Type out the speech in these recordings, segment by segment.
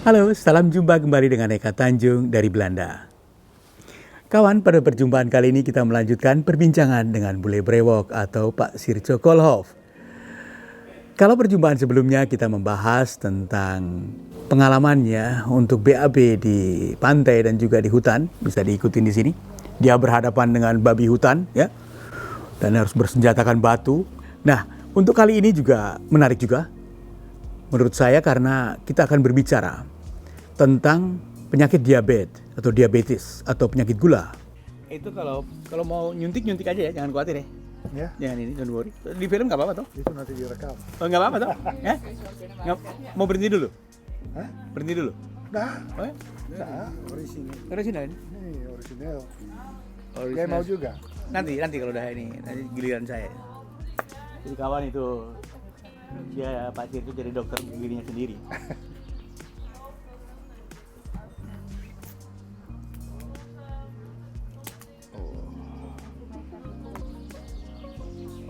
Halo, salam jumpa kembali dengan Eka Tanjung dari Belanda. Kawan, pada perjumpaan kali ini kita melanjutkan perbincangan dengan Bule Brewok atau Pak Sirco Kolhoff. Kalau perjumpaan sebelumnya kita membahas tentang pengalamannya untuk BAB di pantai dan juga di hutan, bisa diikutin di sini. Dia berhadapan dengan babi hutan, ya, dan harus bersenjatakan batu. Nah, untuk kali ini juga menarik juga, menurut saya, karena kita akan berbicara tentang penyakit diabetes atau penyakit gula. Itu kalau mau nyuntik aja ya, jangan khawatir ya. Ya. Jangan ini, don't worry. Di film nggak apa-apa toh? Itu nanti direkam. Oh, nggak apa-apa toh? Ya? Mau berhenti dulu? Hah? Berhenti dulu? Nah, Oh ya? nah, orisinil. Original ini? Ini orisinil. Original. Kayak mau juga. Nanti kalau udah ini, nanti giliran saya. Jadi kawan itu, dia pasti itu jadi dokter dirinya sendiri.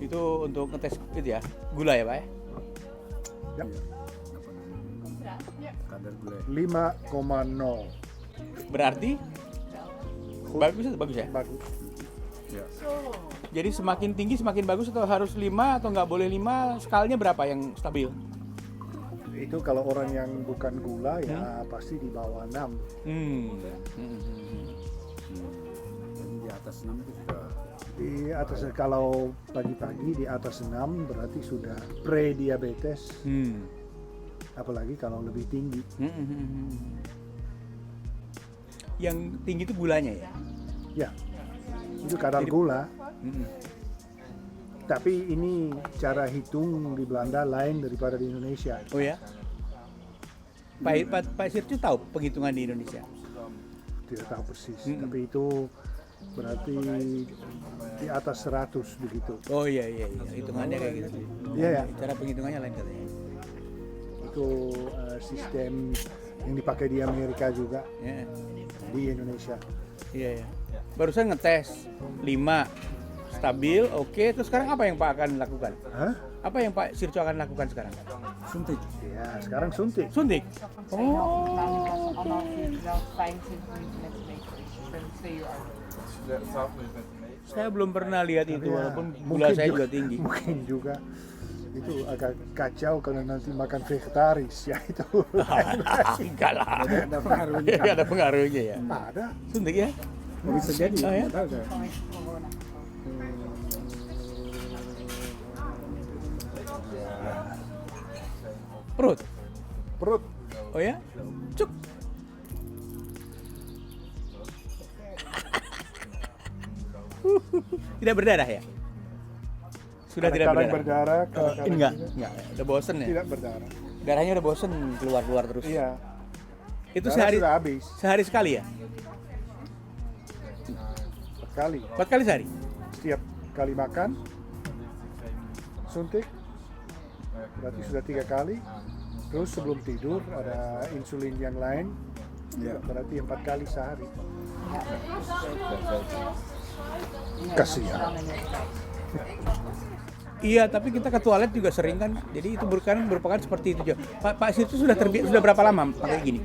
Itu untuk ngetes itu ya, gula ya Pak ya? Ya. Kadar gula 5,0. Berarti bagus ya? Bagus. ya. Jadi semakin tinggi semakin bagus atau harus 5 atau nggak boleh 5? Skalanya berapa yang stabil? Itu kalau orang yang bukan gula ya pasti di bawah 6. Jadi di atas 6 itu sudah Di atas, kalau pagi-pagi di atas 6 berarti sudah pre-diabetes. Apalagi kalau lebih tinggi. Yang tinggi itu gulanya ya? Ya. Itu kadar gula. Tapi ini cara hitung di Belanda lain daripada di Indonesia. Oh ya? Pak Sircu tahu penghitungan di Indonesia? Tidak tahu persis, tapi itu berarti di atas 100 begitu. Oh iya, hitungannya kayak gitu. Iya ya, Cara penghitungannya lain katanya. itu sistem yang dipakai di Amerika juga, Ya. di Indonesia. Iya. Barusan ngetes 5 stabil, oke. Terus sekarang apa yang Pak akan lakukan? Hah? Apa yang Pak Sirco akan lakukan sekarang? suntik. Ya, sekarang suntik. Suntik. Saya belum pernah lihat itu, Ya, walaupun gula saya juga tinggi. Mungkin juga itu agak kacau karena nanti makan vegetaris ya itu. Enggak lah. Ada pengaruhnya. Nggak ada pengaruhnya ya. Ada. Suntik ya? Bisa jadi. Oh, ya? nggak tahu saya. Perut. Perut. Oh ya? Cuk. Tidak berdarah ya? Sudah tidak Kadang-kadang berdarah. berdarah, kadang-kadang Enggak. Udah bosen ya? tidak berdarah. Darahnya udah bosen keluar terus. Iya. Itu Darah sehari sudah habis sehari sekali ya? sekali. 4 kali sehari? Setiap kali makan suntik berarti sudah 3 kali. Terus sebelum tidur ada insulin yang lain, berarti 4 kali sehari. Kasihan. Iya, tapi kita ke toilet juga sering kan. Jadi itu merupakan seperti itu juga. Pak Sirtu sudah berapa lama pakai gini?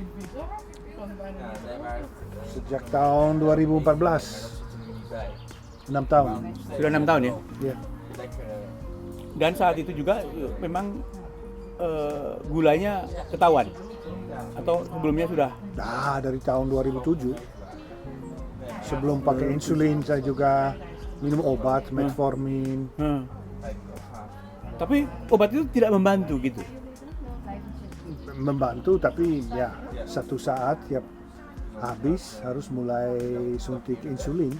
Sejak tahun 2014. 6 tahun. Sudah 6 tahun ya? Ya. Dan saat itu juga memang gulanya ketahuan atau sebelumnya sudah? Nah, dari tahun 2007. Sebelum pakai insulin saya juga minum obat, metformin. Tapi obat itu tidak membantu gitu. Membantu, tapi ya satu saat tiap habis harus mulai suntik insulin.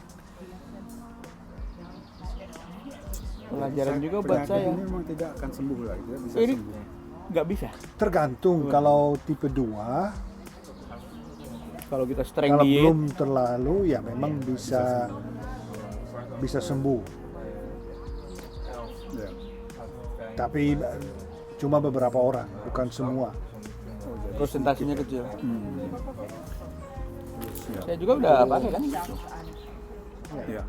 Pelajaran juga buat Penyakit saya. ini memang tidak akan sembuh lagi. Tidak bisa Ini sembuh. nggak bisa. Tergantung kalau tipe 2, Kalau kita strength kalau diet, belum terlalu ya memang bisa sembuh. Ya. Tapi cuma beberapa orang, bukan semua. presentasinya kecil. Saya juga udah pakai kan. Ya.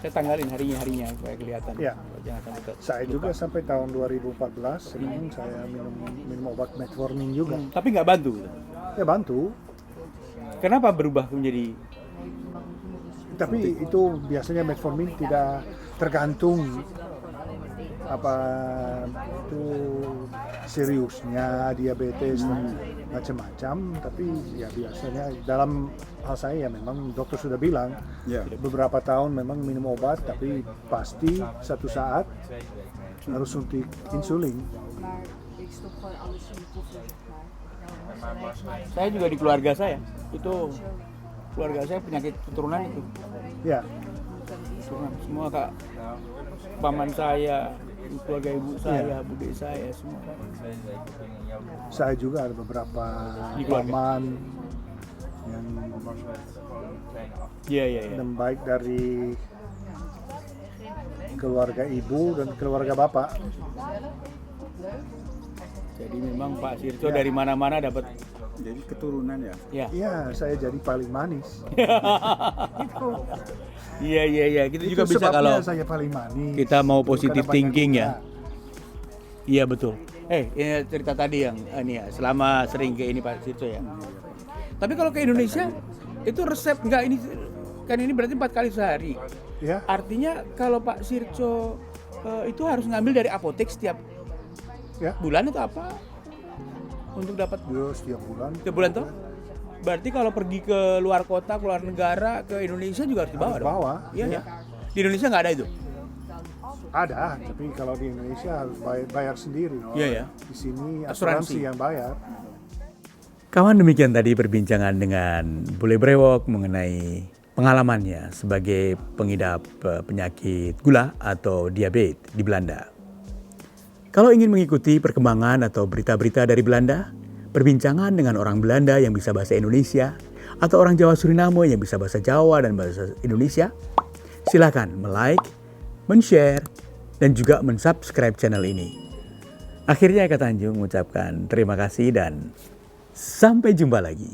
Saya tanggalin harinya supaya kelihatan. Ya. jangan sampai Saya juga sampai tahun 2014 memang saya minum obat metformin juga. Tapi nggak bantu. Ya bantu, Kenapa berubah menjadi? tapi itu biasanya metformin tidak tergantung apa itu seriusnya diabetes dan macam-macam, tapi ya biasanya dalam hal saya ya memang dokter sudah bilang Ya. beberapa tahun memang minum obat, tapi pasti satu saat harus suntik insulin. Maar ik stop gewoon alles in de koffer, zeg maar. Saya juga di keluarga saya itu keluarga saya penyakit keturunan itu. Ya, Keturunan semua kak, paman saya, keluarga ibu saya, bude saya semua. saya juga ada beberapa Di keluarga. paman yang Iya. dan baik dari keluarga ibu dan keluarga bapak. Jadi memang Pak Sirco dari mana-mana dapat. Jadi keturunan ya. Ya. Ya, saya jadi paling manis. Iya. Kita juga Itu bisa sebabnya kalau saya paling manis. kita mau Bukan positive banyak thinking ya. gula. Iya betul. Ini cerita tadi yang ini ya, selama sering ke ini Pak Sirco ya. Tapi kalau ke Indonesia itu resep enggak ini kan ini berarti 4 kali sehari. Ya, Artinya kalau Pak Sirco itu harus ngambil dari apotek setiap ya. bulan atau apa? Untuk dapat Setiap bulan. setiap bulan tuh? Berarti kalau pergi ke luar kota, ke luar negara, ke Indonesia juga harus dibawa Harus dong? bawa, Iya iya. ya. Di Indonesia nggak ada itu? Ada, tapi kalau di Indonesia harus bayar sendiri. Iya ya. Di sini Asuransi. asuransi yang bayar. Kawan, demikian tadi perbincangan dengan Bule Brewok mengenai pengalamannya sebagai pengidap penyakit gula atau diabetes di Belanda. Kalau ingin mengikuti perkembangan atau berita-berita dari Belanda, perbincangan dengan orang Belanda yang bisa bahasa Indonesia, atau orang Jawa Suriname yang bisa bahasa Jawa dan bahasa Indonesia, silakan like, share, dan juga subscribe channel ini. Akhirnya Eka Tanjung mengucapkan terima kasih dan sampai jumpa lagi.